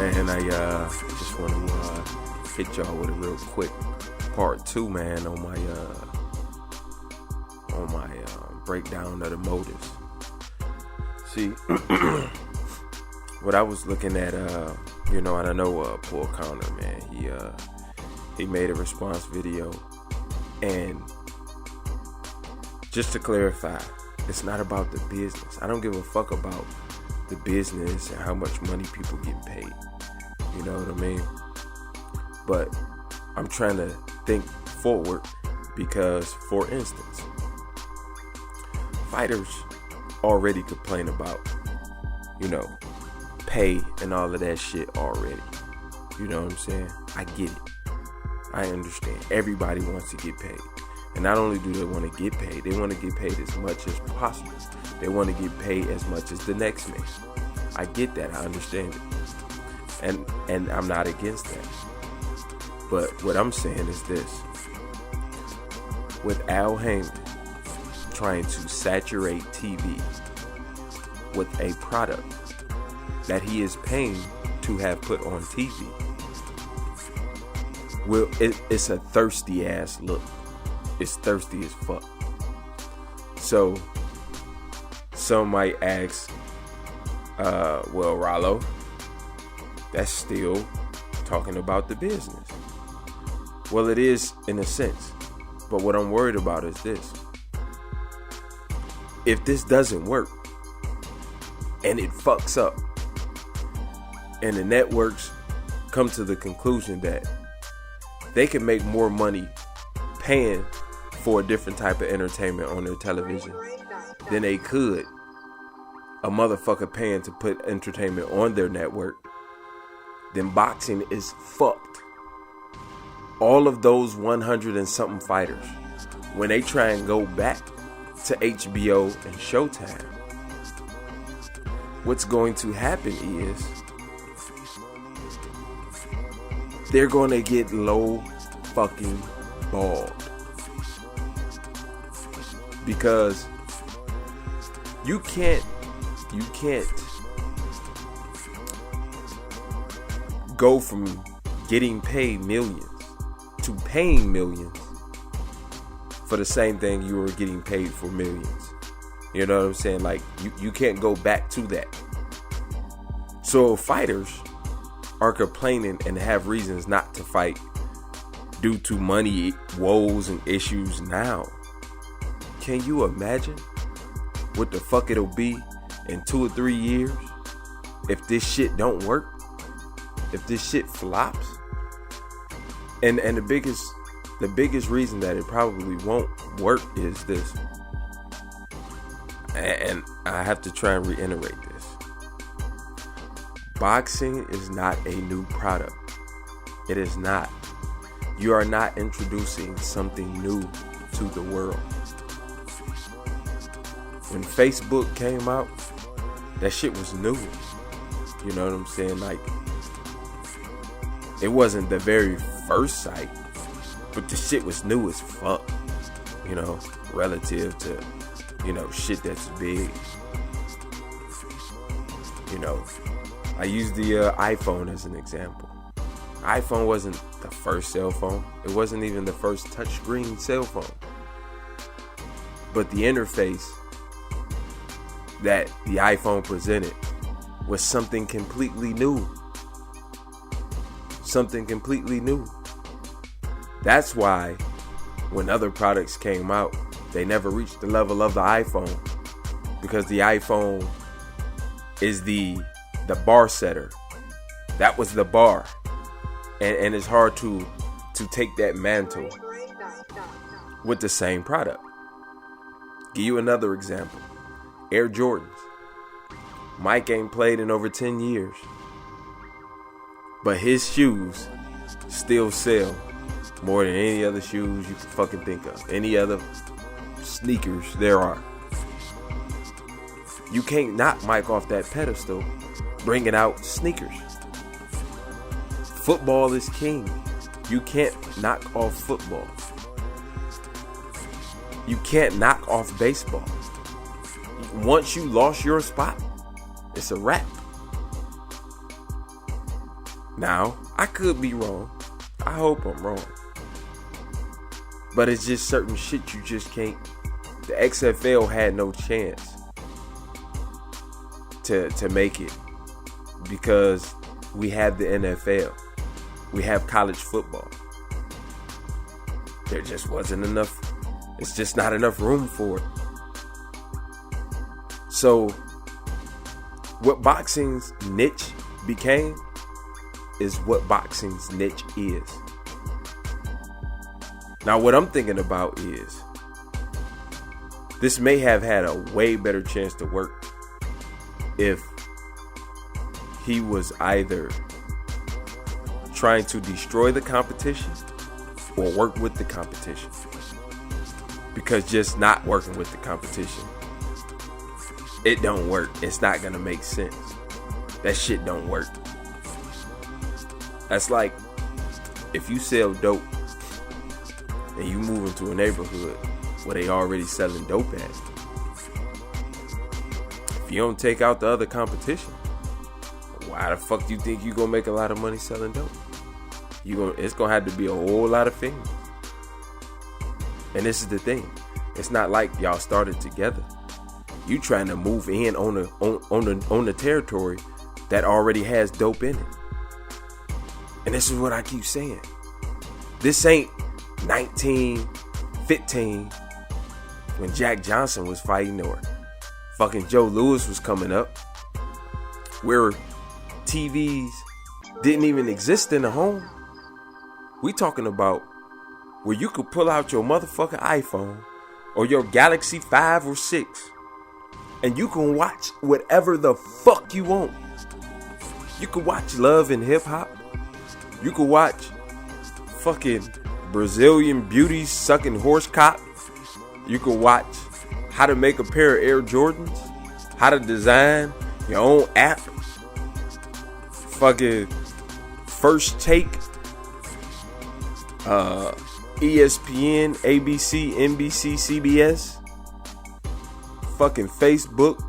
Man, I just want to hit y'all with a real quick part 2, man, on my breakdown of the motives. See, what I was looking at, and I know PullCounter, man, he made a response video, and just to clarify, it's not about the business. I don't give a fuck about the business and how much money people get paid. You know what I mean? But I'm trying to think forward because, for instance, fighters already complain about, pay and all of that shit already. You know what I'm saying? I get it. I understand. Everybody wants to get paid. And not only do they want to get paid, they want to get paid as much as possible. They want to get paid as much as the next man. I get that. I understand it. And I'm not against that. But what I'm saying is this. With Al Heyman trying to saturate TV with a product that he is paying to have put on TV, well, it's a thirsty ass look. It's thirsty as fuck. So some might ask, well, Rollo, that's still talking about the business. Well, it is in a sense. But what I'm worried about is this. If this doesn't work and it fucks up and the networks come to the conclusion that they can make more money paying for a different type of entertainment on their television than they could a motherfucker paying to put entertainment on their network, then boxing is fucked. All of those 100 and something fighters, when they try and go back to HBO and Showtime, what's going to happen is they're going to get low fucking balled. Because you can't go from getting paid millions to paying millions for the same thing you were getting paid for millions. You know what I'm saying? Like, you can't go back to that. So fighters are complaining and have reasons not to fight due to money woes and issues now. Can you imagine what the fuck it'll be in 2 or 3 years if this shit don't work? If this shit flops? And the biggest reason that it probably won't work is this. And I have to try and reiterate this. Boxing is not a new product. It is not. You are not introducing something new to the world. When Facebook came out, that shit was new. You know what I'm saying? Like, it wasn't the very first site, but the shit was new as fuck, relative to, shit that's big. I use the iPhone as an example. iPhone wasn't the first cell phone. It wasn't even the first touchscreen cell phone. But the interface that the iPhone presented was something completely new. Something completely new. That's why when other products came out, they never reached the level of the iPhone, because the iPhone is the bar setter. That was the bar. And it's hard to take that mantle with the same product. Give you another example. Air Jordans. Mike ain't played in over 10 years. But his shoes still sell more than any other shoes you can fucking think of. Any other sneakers there are. You can't knock Mike off that pedestal bringing out sneakers. Football is king. You can't knock off football. You can't knock off baseball. Once you lost your spot, it's a wrap. Now, I could be wrong. I hope I'm wrong. But it's just certain shit you just can't. The XFL had no chance to make it because we have the NFL. We have college football. There just wasn't enough. It's just not enough room for it. So, what boxing's niche became is what boxing's niche is. Now, what I'm thinking about is this may have had a way better chance to work if he was either trying to destroy the competition or work with the competition. Because just not working with the competition, it don't work. It's not gonna make sense. That shit don't work. That's like if you sell dope and you move into a neighborhood where they already selling dope at. If you don't take out the other competition, why the fuck do you think you gonna make a lot of money selling dope? It's gonna have to be a whole lot of things. And this is the thing. It's not like y'all started together. You trying to move in on the territory that already has dope in it. And this is what I keep saying. This ain't 1915 when Jack Johnson was fighting or fucking Joe Louis was coming up, where TVs didn't even exist in the home. We talking about where you could pull out your motherfucking iPhone or your Galaxy 5 or 6 and you can watch whatever the fuck you want. You could watch Love and Hip Hop. You could watch fucking Brazilian beauties sucking horse cock. You could watch how to make a pair of Air Jordans, how to design your own app, fucking First Take, ESPN, ABC, NBC, CBS, fucking Facebook.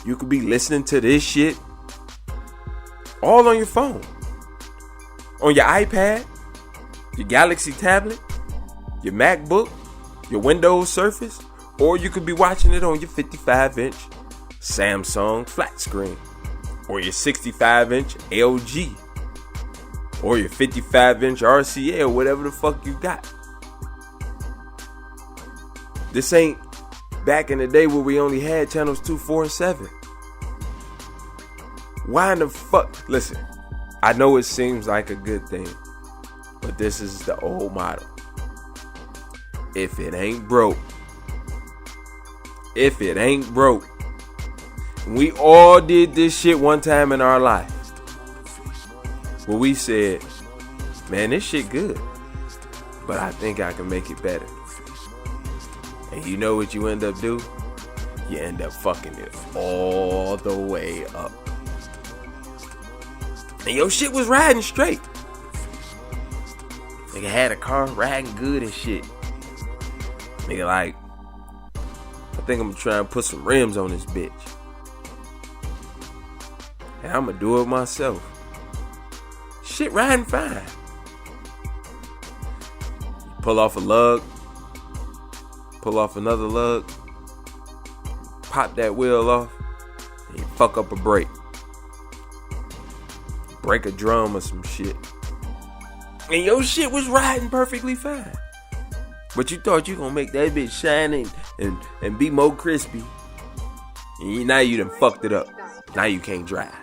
You could be listening to this shit all on your phone, on your iPad, your Galaxy tablet, your MacBook, your Windows Surface, or you could be watching it on your 55-inch Samsung flat screen, or your 65-inch LG, or your 55-inch RCA, or whatever the fuck you got. This ain't back in the day where we only had channels 2, 4, and 7. Why in the fuck? Listen, I know it seems like a good thing, but this is the old model. If it ain't broke, we all did this shit one time in our life where we said, man, this shit good, but I think I can make it better. And you know what you end up doing? You end up fucking it all the way up. And your shit was riding straight. Nigga had a car riding good and shit. Nigga like, I think I'm gonna try and put some rims on this bitch. And I'm gonna do it myself. Shit riding fine. You pull off a lug. Pull off another lug. Pop that wheel off. And you fuck up a brake. Break a drum or some shit. And your shit was riding perfectly fine. But you thought you gonna make that bitch shine and be more crispy. And now you done fucked it up. Now you can't drive.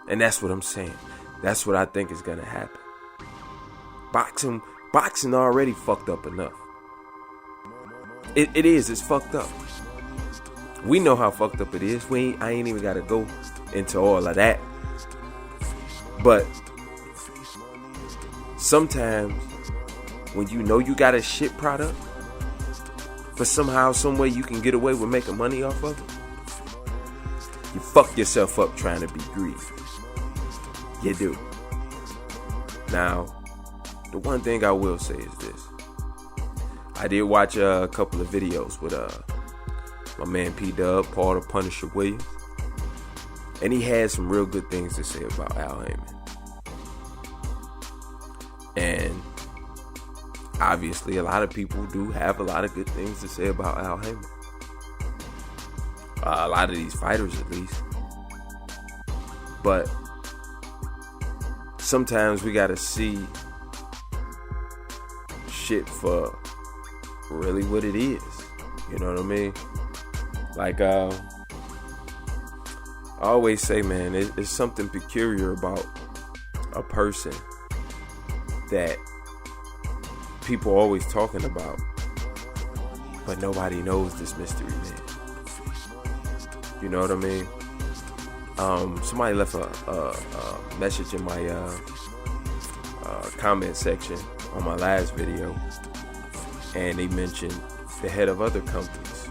And that's what I'm saying. That's what I think is gonna happen. Boxing already fucked up enough. It is. It's fucked up. We know how fucked up it is. I ain't even got to go into all of that. But sometimes when you know you got a shit product, but somehow, some way you can get away with making money off of it, you fuck yourself up trying to be greedy. You do. Now, the one thing I will say is this. I did watch a couple of videos with my man P-Dub, Paul the Punisher Williams. And he had some real good things to say about Al Heyman. And obviously a lot of people do have a lot of good things to say about Al Heyman. A lot of these fighters at least. But sometimes we gotta see shit for really what it is. You know what I mean? Like I always say, man, it's something peculiar about a person that people are always talking about, but nobody knows this mystery man. You know what I mean? Somebody left a message in my comment section on my last video, and they mentioned the head of other companies,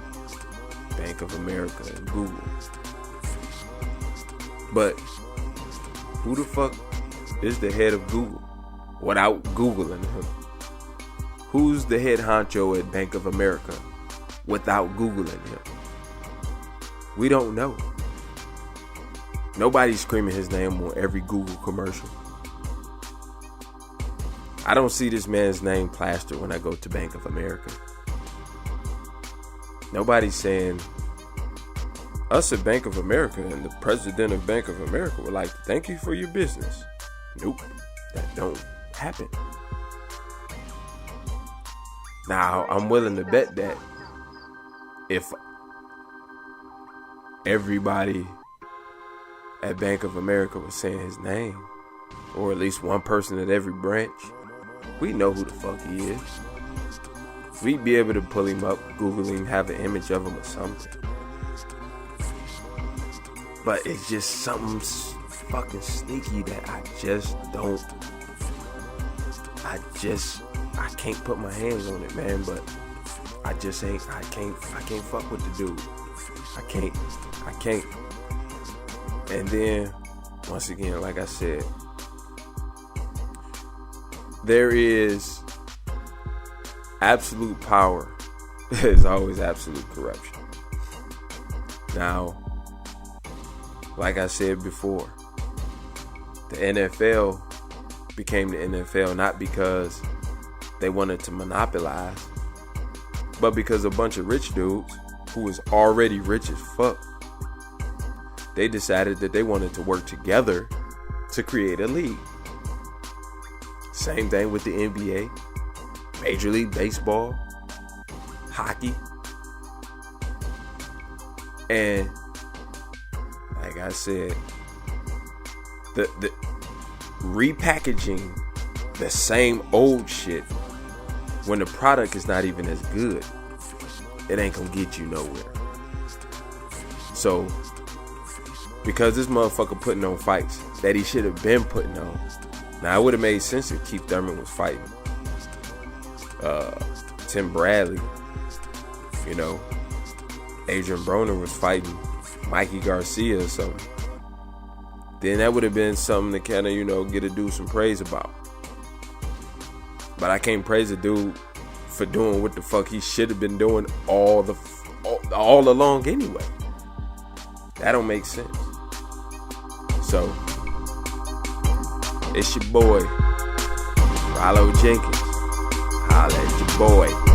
Bank of America and Google. But who the fuck is the head of Google without Googling him? Who's the head honcho at Bank of America without Googling him? We don't know. Nobody's screaming his name on every Google commercial. I don't see this man's name plastered when I go to Bank of America. Nobody's saying, us at Bank of America and the president of Bank of America would like to thank you for your business. Nope, that don't happen. Now, I'm willing to bet that if everybody at Bank of America was saying his name, or at least one person at every branch, we know who the fuck he is. We'd be able to pull him up, Google him, have an image of him or something. But it's just something fucking sneaky that I can't put my hands on it, man. But I can't fuck with the dude. I can't. And then, once again, like I said, there is absolute power. There's always absolute corruption. Now, like I said before, the NFL became the NFL not because they wanted to monopolize, but because a bunch of rich dudes who was already rich as fuck, they decided that they wanted to work together to create a league. Same thing with the NBA, Major League Baseball, hockey. And like I said, the repackaging the same old shit when the product is not even as good, it ain't gonna get you nowhere. So, because this motherfucker putting on fights that he should have been putting on. Now, it would have made sense if Keith Thurman was fighting Tim Bradley. You know, Adrian Broner was fighting Mikey Garcia or something. Then that would have been something to kind of, get a dude some praise about. But I can't praise a dude for doing what the fuck he should have been doing all along anyway. That don't make sense. So, it's your boy, Rollo Jenkins. Holla at your boy.